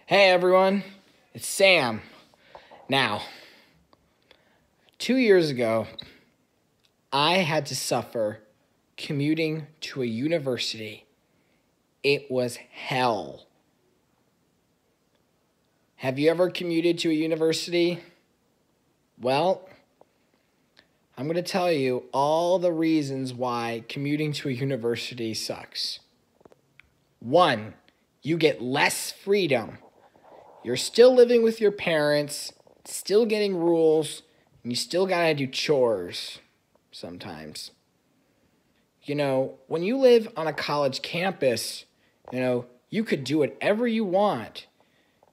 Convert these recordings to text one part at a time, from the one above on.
Hey everyone, it's Sam. Now, 2 years ago, I had to suffer commuting to a university. It was hell. Have you ever commuted to a university? Well, I'm going to tell you all the reasons why commuting to a university sucks. 1, you get less freedom. You're still living with your parents, still getting rules, and you still gotta do chores sometimes. When you live on a college campus, you could do whatever you want.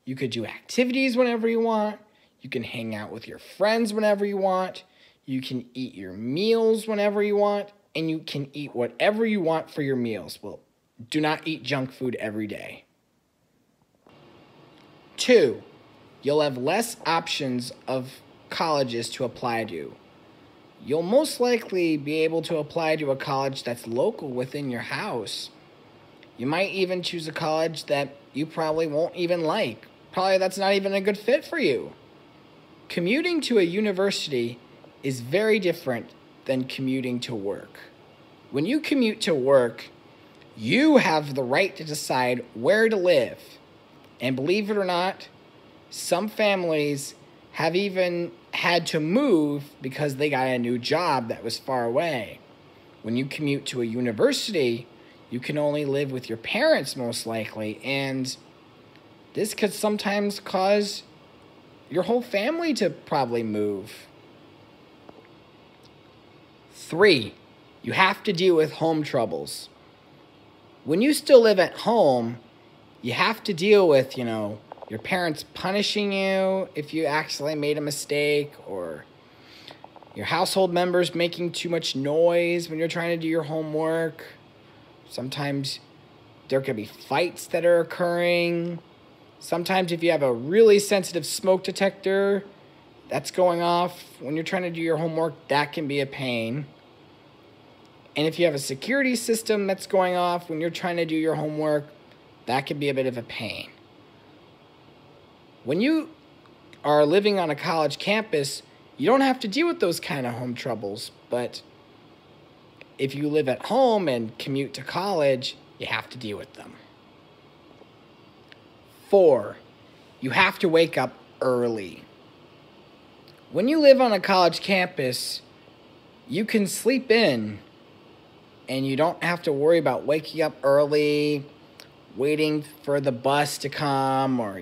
You could do activities whenever you want. You can hang out with your friends whenever you want. You can eat your meals whenever you want, and you can eat whatever you want for your meals. Well, do not eat junk food every day. 2, you'll have less options of colleges to apply to. You'll most likely be able to apply to a college that's local within your house. You might even choose a college that you probably won't even like. Probably that's not even a good fit for you. Commuting to a university is very different than commuting to work. When you commute to work, you have the right to decide where to live. And believe it or not, some families have even had to move because they got a new job that was far away. When you commute to a university, you can only live with your parents most likely, and this could sometimes cause your whole family to probably move. 3, you have to deal with home troubles. When you still live at home, you have to deal with, your parents punishing you if you accidentally made a mistake, or your household members making too much noise when you're trying to do your homework. Sometimes there could be fights that are occurring. Sometimes if you have a really sensitive smoke detector that's going off when you're trying to do your homework, that can be a pain. And if you have a security system that's going off when you're trying to do your homework, that can be a bit of a pain. When you are living on a college campus, you don't have to deal with those kind of home troubles. But if you live at home and commute to college, you have to deal with them. 4, you have to wake up early. When you live on a college campus, you can sleep in and you don't have to worry about waking up early, waiting for the bus to come, or,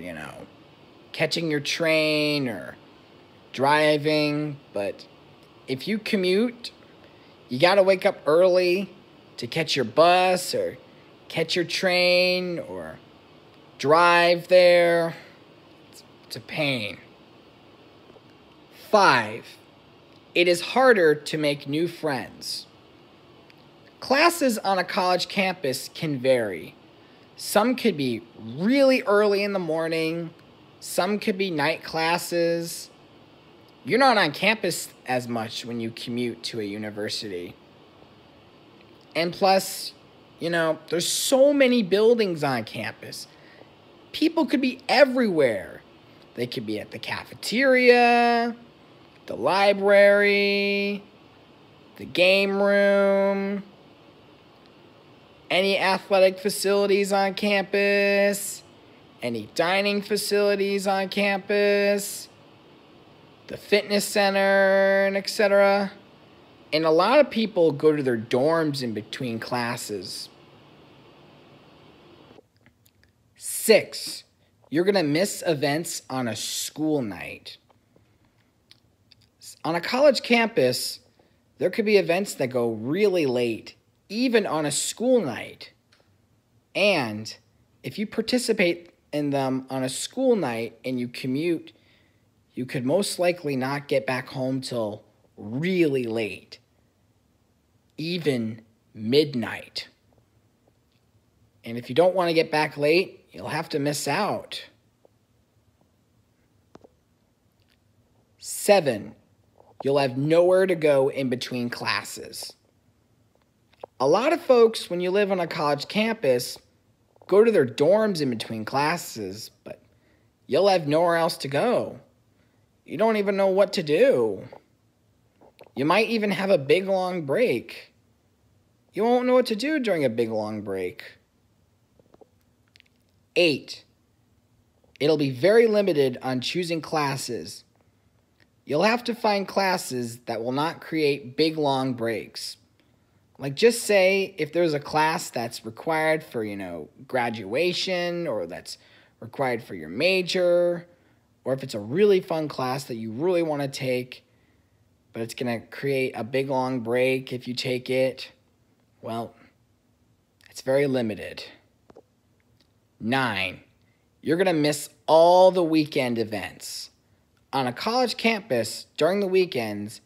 catching your train or driving. But if you commute, you got to wake up early to catch your bus or catch your train or drive there. It's a pain. 5, it is harder to make new friends. Classes on a college campus can vary. Some could be really early in the morning. Some could be night classes. You're not on campus as much when you commute to a university. And plus, there's so many buildings on campus. People could be everywhere. They could be at the cafeteria, the library, the game room, any athletic facilities on campus, any dining facilities on campus, the fitness center, and etc. And a lot of people go to their dorms in between classes. 6, you're going to miss events on a school night. On a college campus, there could be events that go really late, even on a school night. And if you participate in them on a school night and you commute, you could most likely not get back home till really late, even midnight. And if you don't want to get back late, you'll have to miss out. 7, you'll have nowhere to go in between classes. A lot of folks, when you live on a college campus, go to their dorms in between classes, but You'll have nowhere else to go. You don't even know what to do. You might even have a big long break. You won't know what to do during a big long break. 8. It'll be very limited on choosing classes. You'll have to find classes that will not create big long breaks. Like just say if there's a class that's required for, graduation, or that's required for your major, or if it's a really fun class that you really want to take, but it's going to create a big long break if you take it, well, it's very limited. 9. You're going to miss all the weekend events. On a college campus, during the weekends,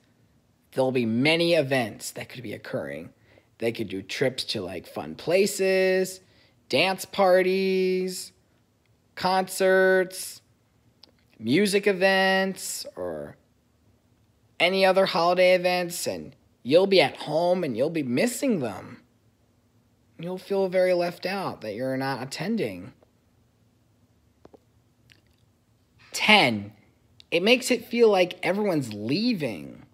there'll be many events that could be occurring. They could do trips to fun places, dance parties, concerts, music events, or any other holiday events, and you'll be at home and you'll be missing them. You'll feel very left out that you're not attending. 10. It makes it feel like everyone's leaving.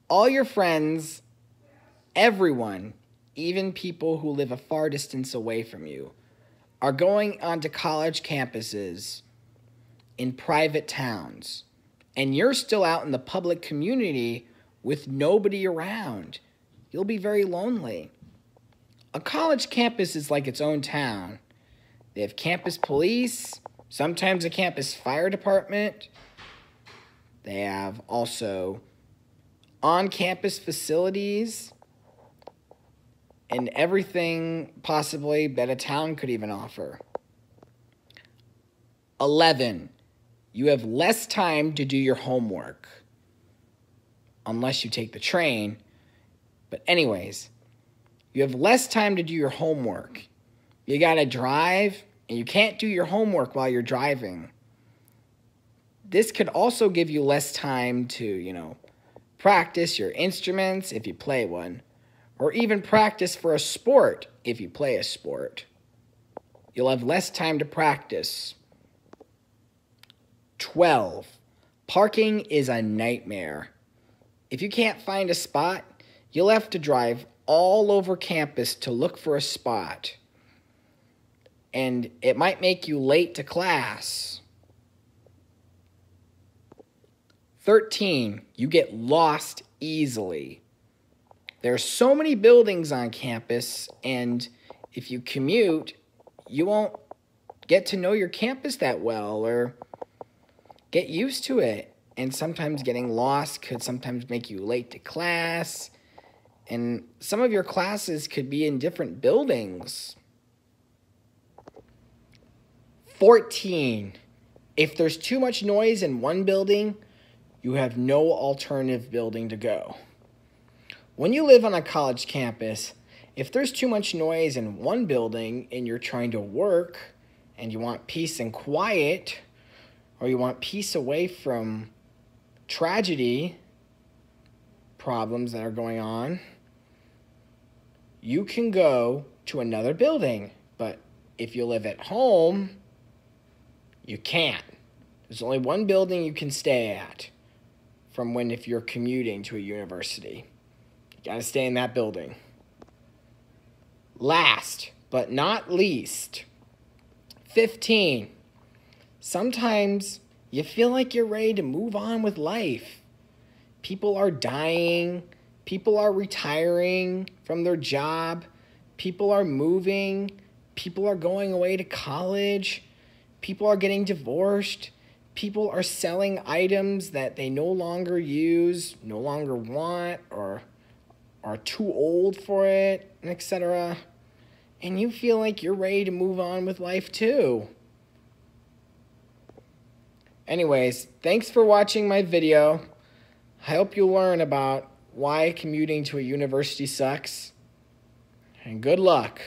All your friends, everyone, even people who live a far distance away from you, are going onto college campuses in private towns. And you're still out in the public community with nobody around. You'll be very lonely. A college campus is like its own town. They have campus police, sometimes a campus fire department. They have also on-campus facilities and everything possibly that a town could even offer. 11. You have less time to do your homework. Unless you take the train. But anyways, you have less time to do your homework. You gotta drive, and you can't do your homework while you're driving. This could also give you less time to, practice your instruments if you play one, or even practice for a sport if you play a sport. You'll have less time to practice. 12. Parking is a nightmare. If you can't find a spot, you'll have to drive all over campus to look for a spot. And it might make you late to class. 13. You get lost easily. There are so many buildings on campus, and if you commute, you won't get to know your campus that well or get used to it. And sometimes getting lost could sometimes make you late to class. And some of your classes could be in different buildings. 14. If there's too much noise in one building, you have no alternative building to go. When you live on a college campus, if there's too much noise in one building and you're trying to work and you want peace and quiet, or you want peace away from tragedy, problems that are going on, you can go to another building. But if you live at home, you can't. There's only one building you can stay at if you're commuting to a university. You gotta stay in that building. Last but not least, 15. Sometimes you feel like you're ready to move on with life. People are dying. People are retiring from their job. People are moving. People are going away to college. People are getting divorced. People are selling items that they no longer use, no longer want, or are too old for it, etc. And you feel like you're ready to move on with life too. Anyways, thanks for watching my video. I hope you learn about why commuting to a university sucks. And good luck.